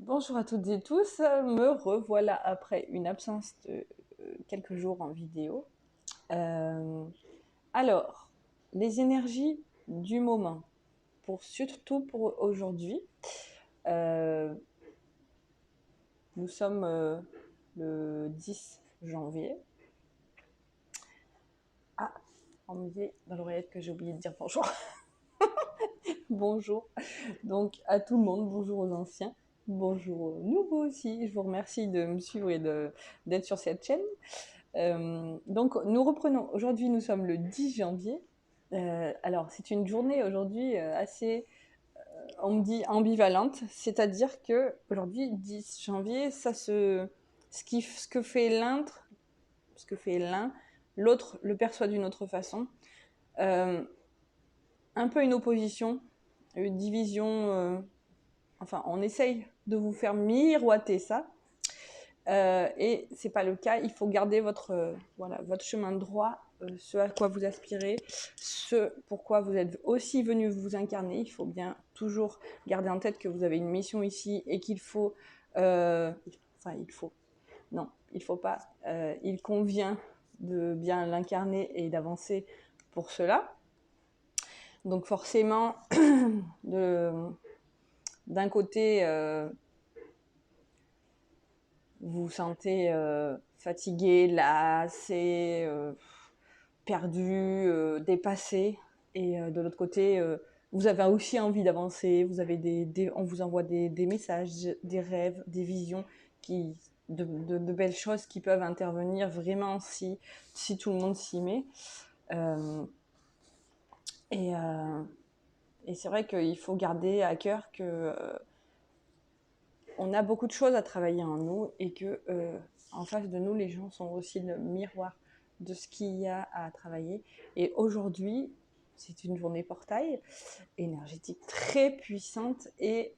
Bonjour à toutes et tous, me revoilà après une absence de quelques jours en vidéo. Euh, alors, les énergies du moment, surtout pour aujourd'hui. Euh, Nous sommes le 10 janvier. Ah, on me dit dans l'oreillette que j'ai oublié de dire bonjour. Bonjour donc à tout le monde, bonjour aux anciens, bonjour aux nouveaux aussi. Je vous remercie de me suivre et d'être sur cette chaîne. Donc nous reprenons, aujourd'hui nous sommes le 10 janvier. Alors c'est une journée aujourd'hui assez, on me dit ambivalente, c'est-à-dire que aujourd'hui 10 janvier, ce que fait ce que fait l'un, l'autre le perçoit d'une autre façon. Euh, un peu une opposition, une division, enfin on essaye de vous faire miroiter ça. Et c'est pas le cas. Il faut garder votre chemin droit, ce à quoi vous aspirez, ce pourquoi vous êtes aussi venu vous incarner. Il faut bien toujours garder en tête que vous avez une mission ici et qu'il faut, enfin il faut, non, il faut pas. Il convient de bien l'incarner et d'avancer pour cela. Donc forcément, d'un côté, vous vous sentez fatigué, lassé, perdu, dépassé. Et de l'autre côté, vous avez aussi envie d'avancer. On vous envoie des messages, des rêves, des visions, de belles choses qui peuvent intervenir vraiment si tout le monde s'y met. Euh, et, euh, et c'est vrai qu'il faut garder à cœur que on a beaucoup de choses à travailler en nous et que en face de nous, les gens sont aussi le miroir de ce qu'il y a à travailler. Et aujourd'hui, c'est une journée portail énergétique très puissante et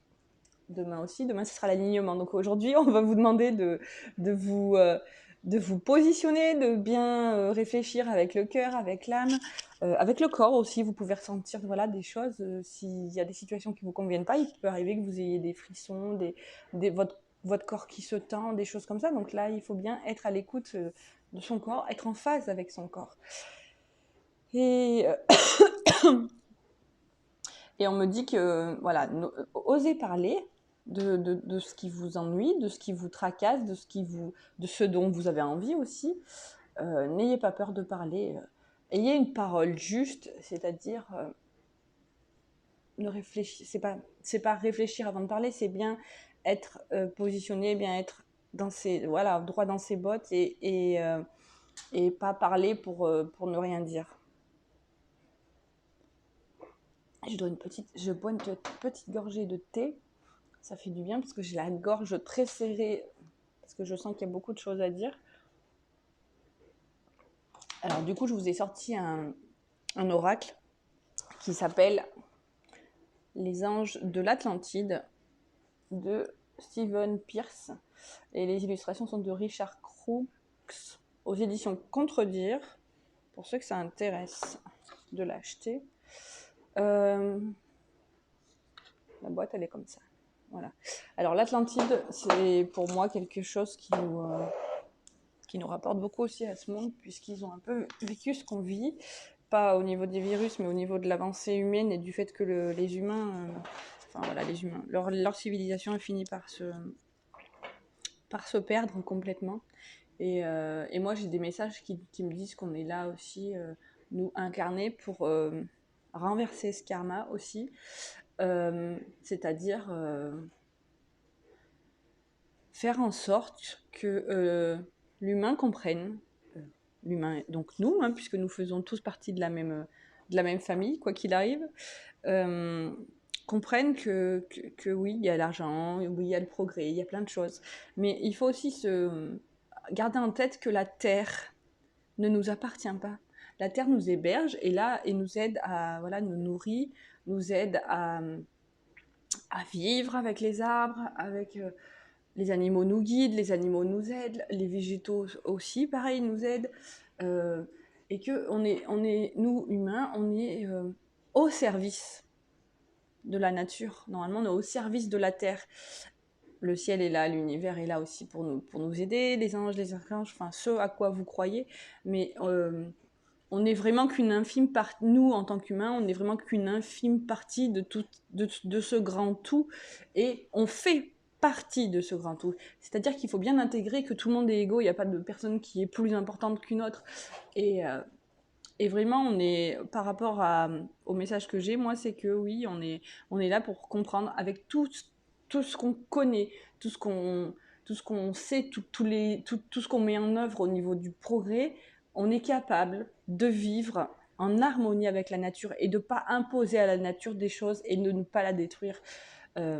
demain aussi. Demain, ce sera l'alignement. Donc aujourd'hui, on va vous demander de, vous, euh, de vous positionner, de bien réfléchir avec le cœur, avec l'âme, avec le corps aussi. Vous pouvez ressentir voilà, des choses. S'il y a des situations qui ne vous conviennent pas, il peut arriver que vous ayez des frissons, votre corps qui se tend, des choses comme ça. Donc là, il faut bien être à l'écoute de son corps, être en phase avec son corps. Et, et on me dit que, voilà, osez parler de ce qui vous ennuie, de ce qui vous tracasse, de ce dont vous avez envie aussi. N'ayez pas peur de parler. Ayez une parole juste, c'est-à-dire, ne réfléchissez, c'est pas réfléchir avant de parler, c'est bien être positionné, bien être voilà, droit dans ses bottes et pas parler pour ne rien dire. Je bois une petite gorgée de thé. Ça fait du bien parce que j'ai la gorge très serrée, parce que je sens qu'il y a beaucoup de choses à dire. Alors du coup, je vous ai sorti un oracle qui s'appelle Les anges de l'Atlantide de Stephen Pierce. Et les illustrations sont de Richard Crooks aux éditions Contredire, pour ceux que ça intéresse de l'acheter. La boîte, elle est comme ça. Voilà. Alors l'Atlantide, c'est pour moi quelque chose qui nous rapporte beaucoup aussi à ce monde, puisqu'ils ont un peu vécu ce qu'on vit, pas au niveau des virus, mais au niveau de l'avancée humaine et du fait que les humains, enfin voilà, les humains, leur civilisation a fini par se perdre complètement. Et moi, j'ai des messages qui me disent qu'on est là aussi, nous incarnés, pour renverser ce karma aussi, c'est-à-dire faire en sorte que l'humain comprenne, l'humain, donc nous, hein, puisque nous faisons tous partie de la même famille, quoi qu'il arrive, euh, comprennent que oui, il y a l'argent, oui, il y a le progrès, il y a plein de choses. Mais il faut aussi garder en tête que la Terre ne nous appartient pas. La Terre nous héberge et là, et nous aide à, voilà, nous nourrit, nous aide à vivre avec les arbres, avec les animaux nous guident, les animaux nous aident, les végétaux aussi, pareil, nous aident. Euh, et que nous, humains, on est au service de la nature. Normalement, on est au service de la Terre. le ciel est là, l'univers est là aussi pour nous aider, les anges, les archanges, enfin ce à quoi vous croyez, mais on n'est vraiment qu'une infime partie, nous en tant qu'humains, on n'est vraiment qu'une infime partie de ce grand tout, et on fait partie de ce grand tout. C'est-à-dire qu'il faut bien intégrer que tout le monde est égaux, il n'y a pas de personne qui est plus importante qu'une autre, et vraiment, on est, par rapport au message que j'ai, moi, c'est que oui, on est là pour comprendre avec tout ce qu'on connaît, tout ce qu'on sait, tout ce qu'on met en œuvre au niveau du progrès, on est capable de vivre en harmonie avec la nature et de ne pas imposer à la nature des choses et de ne pas la détruire. Euh,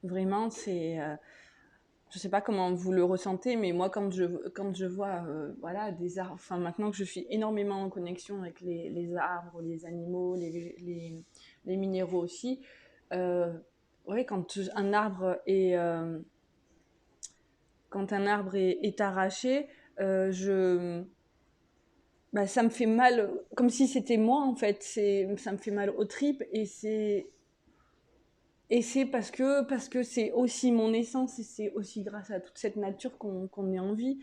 Vraiment, c'est... je sais pas comment vous le ressentez, mais moi, quand je vois voilà, des arbres, enfin maintenant que je suis énormément en connexion avec les arbres, les animaux, les minéraux aussi, euh, ouais, quand un arbre est arraché, je, bah, ça me fait mal, comme si c'était moi en fait, ça me fait mal aux tripes et c'est parce que c'est aussi mon essence et c'est aussi grâce à toute cette nature qu'on est en vie.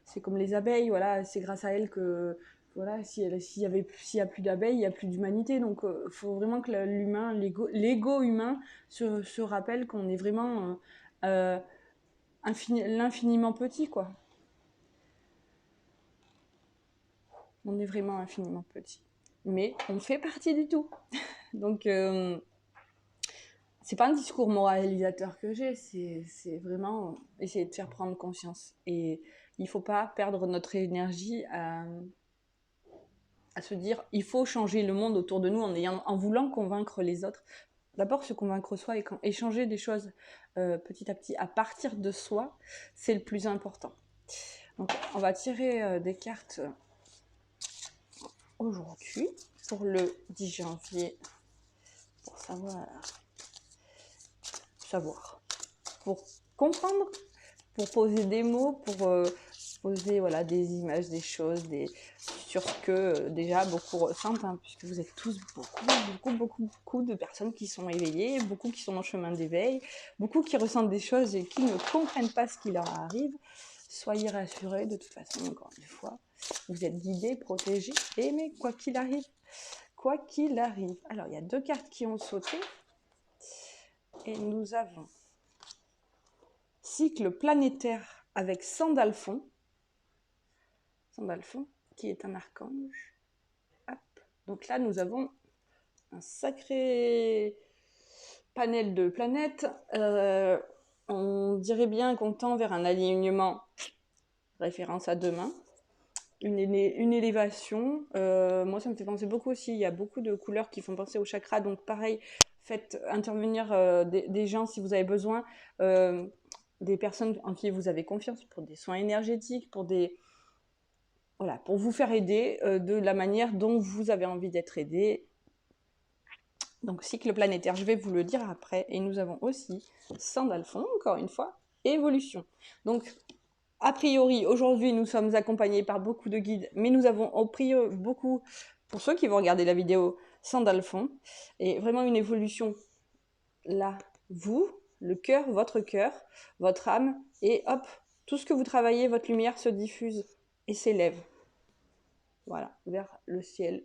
C'est comme les abeilles, voilà, c'est grâce à elles que voilà, s'il y a plus d'abeilles, il y a plus d'humanité. Donc, faut vraiment que l'humain, l'ego humain se rappelle qu'on est vraiment l'infiniment petit, quoi. On est vraiment infiniment petit. Mais on fait partie du tout. Donc, c'est pas un discours moralisateur que j'ai, c'est vraiment essayer de faire prendre conscience. Et il faut pas perdre notre énergie à se dire il faut changer le monde autour de nous en voulant convaincre les autres. D'abord se convaincre soi et changer des choses petit à petit à partir de soi, c'est le plus important. Donc on va tirer des cartes aujourd'hui pour le 10 janvier pour savoir, pour comprendre, pour poser des mots, pour poser voilà, des images, des choses, sur ce que déjà beaucoup ressentent, hein, puisque vous êtes tous beaucoup de personnes qui sont éveillées, beaucoup qui sont en chemin d'éveil, beaucoup qui ressentent des choses et qui ne comprennent pas ce qui leur arrive. Soyez rassurés, de toute façon, encore une fois, vous êtes guidés, protégés, aimés, quoi qu'il arrive. Quoi qu'il arrive. Alors, il y a 2 cartes qui ont sauté. Et nous avons cycle planétaire avec Sandalphon. Sandalphon, qui est un archange. Hop. Donc là, nous avons un sacré panel de planètes. On dirait bien qu'on tend vers un alignement, référence à demain. Une élévation. Moi, ça me fait penser beaucoup aussi. Il y a beaucoup de couleurs qui font penser au chakra. Donc, pareil, faites intervenir des gens si vous avez besoin. Des personnes en qui vous avez confiance pour des soins énergétiques, voilà, pour vous faire aider de la manière dont vous avez envie d'être aidé. Donc, cycle planétaire, je vais vous le dire après. Et nous avons aussi Sandalphon, encore une fois, évolution. Donc, a priori, aujourd'hui, nous sommes accompagnés par beaucoup de guides, mais nous avons pris beaucoup, pour ceux qui vont regarder la vidéo, Sandalphon, et vraiment une évolution là, vous, le cœur, votre âme, et hop, tout ce que vous travaillez, votre lumière se diffuse et s'élève. Voilà, vers le ciel.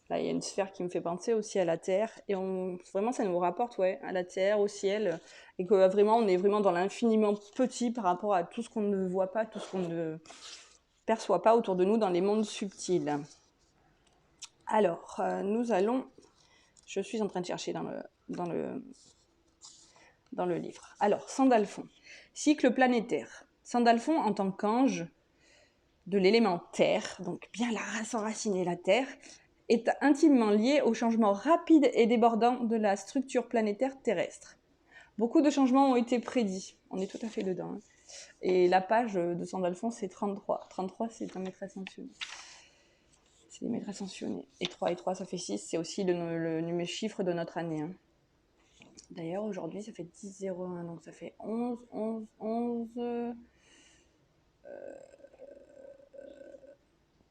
Là, il y a une sphère qui me fait penser aussi à la Terre. Et vraiment, ça nous rapporte ouais, à la Terre, au ciel. Et que vraiment, on est vraiment dans l'infiniment petit par rapport à tout ce qu'on ne voit pas, tout ce qu'on ne perçoit pas autour de nous dans les mondes subtils. Alors, nous allons... Je suis en train de chercher dans le livre. Alors, Sandalphon. Cycle planétaire. Sandalphon, en tant qu'ange de l'élément terre, donc bien la race enracinée, la terre, est intimement lié au changement rapide et débordant de la structure planétaire terrestre. Beaucoup de changements ont été prédits. On est tout à fait dedans. Hein. Et la page de Sandalphon, c'est 33. 33, c'est un maître ascensionné. C'est des maîtres ascensionnés. Et 3, ça fait 6. C'est aussi le chiffre de notre année. Hein. D'ailleurs, aujourd'hui, ça fait 10-01. Donc, ça fait 11, 11, 11...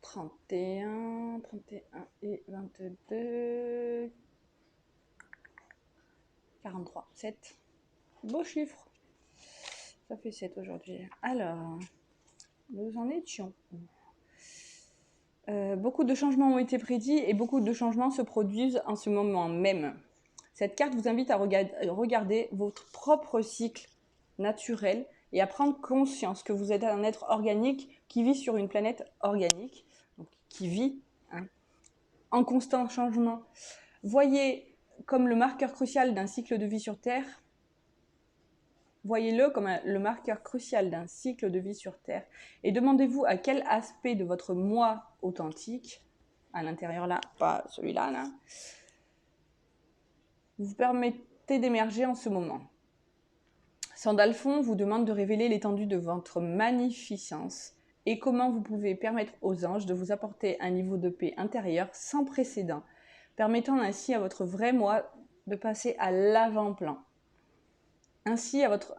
31, 31 et 22, 43, 7. Beau chiffre. Ça fait 7 aujourd'hui. Alors, nous en étions. Beaucoup de changements ont été prédits et beaucoup de changements se produisent en ce moment même. Cette carte vous invite à regarder votre propre cycle naturel et à prendre conscience que vous êtes un être organique qui vit sur une planète organique, donc qui vit en constant changement. Voyez comme le marqueur crucial d'un cycle de vie sur Terre. Voyez-le comme le marqueur crucial d'un cycle de vie sur Terre et demandez-vous à quel aspect de votre moi authentique, à l'intérieur là, pas celui-là, là, vous permettez d'émerger en ce moment. Sandalphon vous demande de révéler l'étendue de votre magnificence et comment vous pouvez permettre aux anges de vous apporter un niveau de paix intérieure sans précédent, permettant ainsi à votre vrai moi de passer à l'avant-plan. Ainsi, à votre...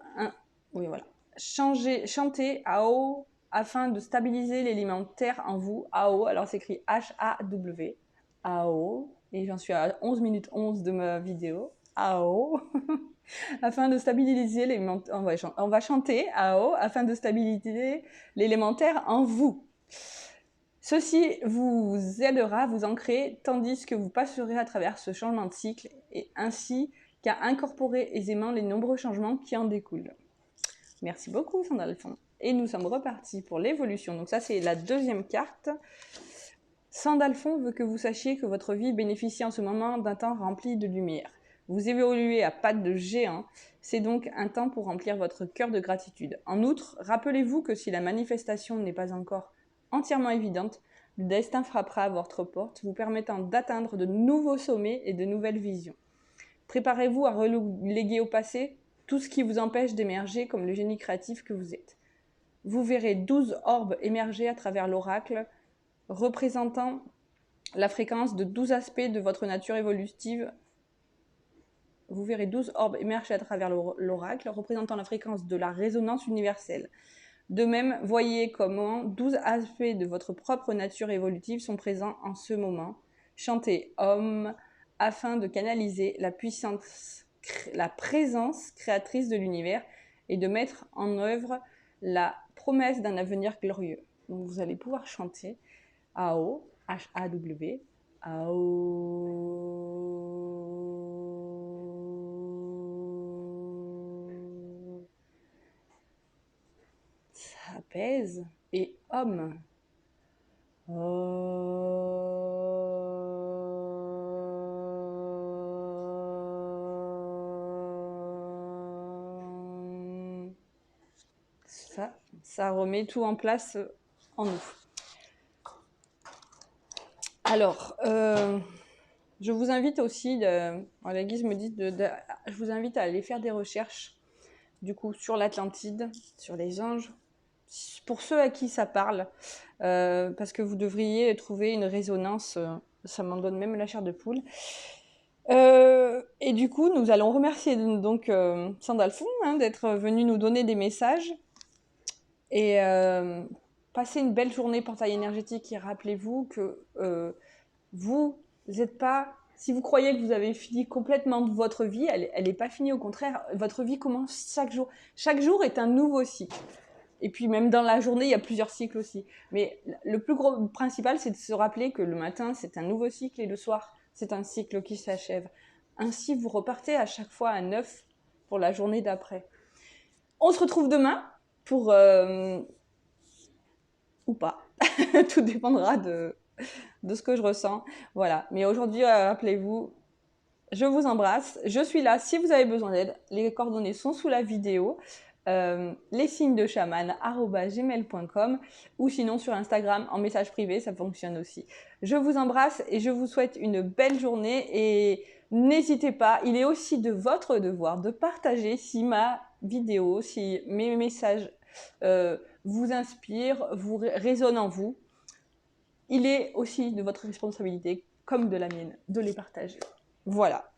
Oui, voilà. Chantez Ao afin de stabiliser l'élément terre en vous. Ao, alors c'est écrit H-A-W. Ao. Et j'en suis à 11 minutes 11 de ma vidéo. Ao. Afin de stabiliser l'élément... On va chanter Ao afin de stabiliser l'élémentaire en vous. Ceci vous aidera à vous ancrer tandis que vous passerez à travers ce changement de cycle et ainsi qu'à incorporer aisément les nombreux changements qui en découlent. Merci beaucoup, Sandalphon. Et nous sommes repartis pour l'évolution. Donc ça, c'est la deuxième carte. Sandalphon veut que vous sachiez que votre vie bénéficie en ce moment d'un temps rempli de lumière. Vous évoluez à pattes de géant. C'est donc un temps pour remplir votre cœur de gratitude. En outre, rappelez-vous que si la manifestation n'est pas encore entièrement évidente, le destin frappera à votre porte, vous permettant d'atteindre de nouveaux sommets et de nouvelles visions. Préparez-vous à reléguer au passé tout ce qui vous empêche d'émerger comme le génie créatif que vous êtes. Vous verrez 12 orbes émerger à travers l'oracle, représentant la fréquence de 12 aspects de votre nature évolutive. Vous verrez 12 orbes émerger à travers l'oracle, représentant la fréquence de la résonance universelle. De même, voyez comment 12 aspects de votre propre nature évolutive sont présents en ce moment. Chantez Om afin de canaliser la présence créatrice de l'univers et de mettre en œuvre la promesse d'un avenir glorieux. Donc vous allez pouvoir chanter Ao, H-A-W, Ao. Ça apaise. Et Om. Ça remet tout en place en nous. Alors, je vous invite aussi, la guise me dit, je vous invite à aller faire des recherches, du coup, sur l'Atlantide, sur les anges, pour ceux à qui ça parle, parce que vous devriez trouver une résonance, ça m'en donne même la chair de poule. Et du coup, nous allons remercier donc Sandalphon d'être venu nous donner des messages. Et passez une belle journée portail énergétique et rappelez-vous que vous n'êtes pas... Si vous croyez que vous avez fini complètement votre vie, elle n'est pas finie, au contraire, votre vie commence chaque jour. Chaque jour est un nouveau cycle. Et puis même dans la journée, il y a plusieurs cycles aussi. Mais le plus gros principal, c'est de se rappeler que le matin, c'est un nouveau cycle et le soir, c'est un cycle qui s'achève. Ainsi, vous repartez à chaque fois à neuf pour la journée d'après. On se retrouve demain pour... ou pas. Tout dépendra de ce que je ressens. Voilà. Mais aujourd'hui, rappelez-vous, je vous embrasse. Je suis là si vous avez besoin d'aide. Les coordonnées sont sous la vidéo. Les signes de chaman @gmail.com ou sinon sur Instagram en message privé, ça fonctionne aussi. Je vous embrasse et je vous souhaite une belle journée et n'hésitez pas, il est aussi de votre devoir de partager si ma vidéo, si mes messages vous inspirent, vous résonnent en vous. Il est aussi de votre responsabilité, comme de la mienne, de les partager. Voilà.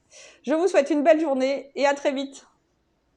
Je vous souhaite une belle journée et à très vite.